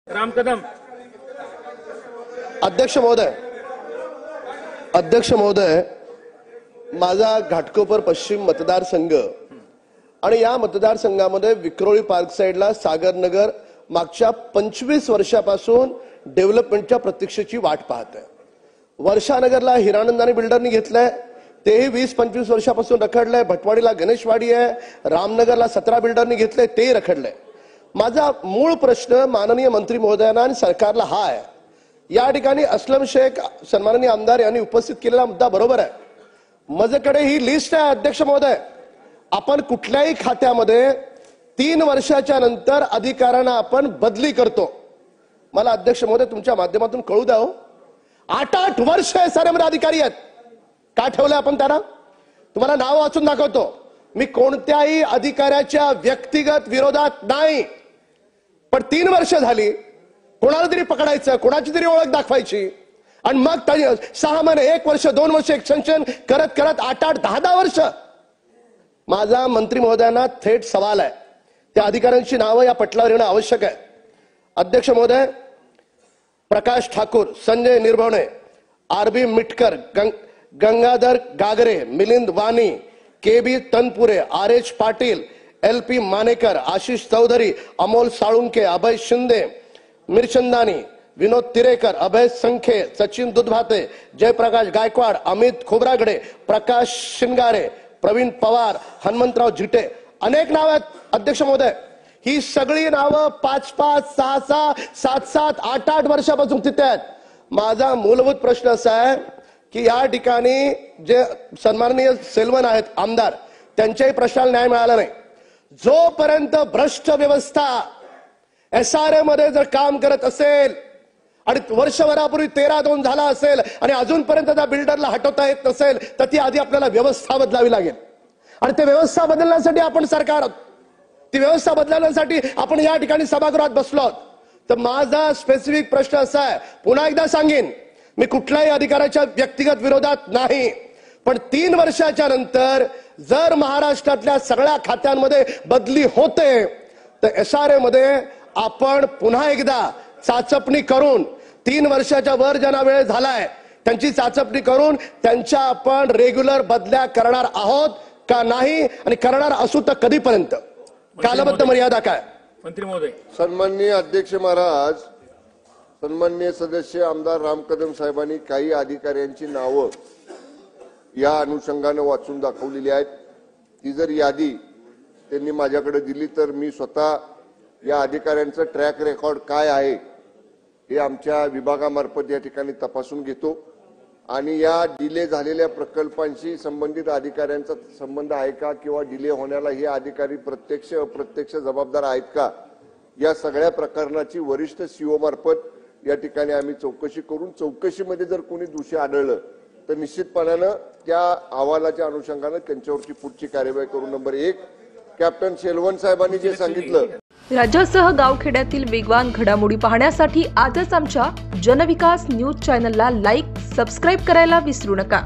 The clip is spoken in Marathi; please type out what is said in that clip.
राम कदम। अध्यक्ष महोदय, माझा घाटकोपर पश्चिम मतदारसंघ आणि या मतदारसंघामध्ये विक्रोळी पार्क साइडला सागरनगर मागच्या 25 वर्षापासून डेव्हलपमेंटच्या प्रतीक्षेची वाट पाहत आहे। वर्षानगरला हिरानंदानी बिल्डरनी घेतलंय, तेही 20-25 वर्षापासून रखडलंय। भटवाडीला गणेशवाडी आहे, रामनगरला 17 बिल्डरनी घेतलंय, तेही रखडलंय। माझा मूळ प्रश्न माननीय मंत्री महोदयांना आणि सरकारला हा आहे, या ठिकाणी असलम शेख सन्माननीय आमदार यांनी उपस्थित केलेला मुद्दा बरोबर आहे। माझ्याकडे ही लिस्ट आहे अध्यक्ष महोदय, आपण कुठल्याही खात्यामध्ये 3 वर्षाच्या नंतर अधिकाऱ्यांना आपण बदली करतो। मला अध्यक्ष महोदय तुमच्या माध्यमातून कळू द्या हो, 8-8 वर्ष साऱ्यामध्ये अधिकारी आहेत, का ठेवलंय आपण त्यांना? तुम्हाला नाव वाचून दाखवतो। मी कोणत्याही अधिकाऱ्याच्या व्यक्तिगत विरोधात नाही, पण 3 वर्ष झाली, कोणाला तरी पकडायचं, कोणाची तरी ओळख दाखवायची आणि मग 6 महिने, 1 वर्ष, 2 वर्ष एक्सटेन्शन करत करत 8-8, 10-10 वर्ष। माझा मंत्री महोदयांना थेट सवाल आहे, त्या अधिकाऱ्यांची नावं या पटलावर येणं आवश्यक आहे। अध्यक्ष महोदय, Prakash Thakur, Sanjay Nirbhavane, RB Mitkar, Gangadhar Gagare, Milind Wani, KB Tanpure, RH Patil, LP Manekar, Ashish Chaudhari, Amol Salunke, Abhay Shinde, Mirchandani, Vinod Tirekar, Abhay Sankhe, Sachin Dudhbhate, Jayprakash Gaikwad, Amit Khobragade, Prakash Shingare, Pravin Pawar, Hanumantrao Zite, अनेक नाव आहेत अध्यक्ष महोदय। ही सगळी नावं 5-5, 6-6, 7-7, 8-8 वर्षापासून तिथे आहेत। माझा मूलभूत प्रश्न असा आहे की या ठिकाणी जे सन्माननीय सेल्वन आहेत आमदार, त्यांच्याही प्रश्नाला न्याय मिळाला नाही। जोपर्यंत भ्रष्ट व्यवस्था एसआरएम मध्ये जर काम करत असेल आणि वर्षभरापूर्वी 13-2 झाला असेल आणि अजूनपर्यंत त्या बिल्डरला हटवता येत नसेल, तर ती आधी आपल्याला व्यवस्था बदलावी लागेल आणि ते व्यवस्था बदलण्यासाठी आपण सरकार, ती व्यवस्था बदलण्यासाठी आपण या ठिकाणी सभागृहात बसलो आहोत। तर माझा स्पेसिफिक प्रश्न असा आहे, पुन्हा एकदा सांगेन, मी कुठल्याही अधिकाऱ्याच्या व्यक्तिगत विरोधात नाही, पण 3 वर्षाच्या नंतर जर महाराष्ट्रातल्या सगळ्या खात्यांमध्ये बदली होते तर एसआरए मध्ये आपण पुन्हा एकदा चाचपणी करून 3 वर्षाच्या वर ज्यांना वेळ झालाय त्यांची चाचपणी करून त्यांच्या आपण रेग्युलर बदल्या करणार आहोत का नाही, आणि करणार असू तर कधीपर्यंत, कालबद्ध मर्यादा काय? मंत्री महोदय। सन्माननीय अध्यक्ष महाराज, सन्माननीय सदस्य आमदार राम कदम साहेबांनी काही अधिकाऱ्यांची नावं या अनुषंगाने वाचून दाखवलेली आहेत। ती जर यादी त्यांनी माझ्याकडे दिली तर मी स्वतः या अधिकाऱ्यांचं ट्रॅक रेकॉर्ड काय आहे हे आमच्या विभागामार्फत या ठिकाणी तपासून घेतो आणि या डिले झालेल्या प्रकल्पांशी संबंधित अधिकाऱ्यांचा संबंध आहे का किंवा डिले होण्याला हे अधिकारी प्रत्यक्ष अप्रत्यक्ष जबाबदार आहेत का, या सगळ्या प्रकरणाची वरिष्ठ सीओ मार्फत या ठिकाणी आम्ही चौकशी करून, चौकशीमध्ये जर कोणी दोषी आढळलं तर निश्चितपणाने त्या अहवालाच्या अनुषंगाने त्यांच्यावरची पुढची कार्यवाही करू। नंबर 1, कॅप्टन शेलवन साहेबांनी जे सांगितलं, राज्यासह गावखेड्यातील वेगवान घडामोडी पाहण्यासाठी आजच आमच्या जनविकास न्यूज चॅनलला लाईक, सबस्क्राईब करायला विसरू नका।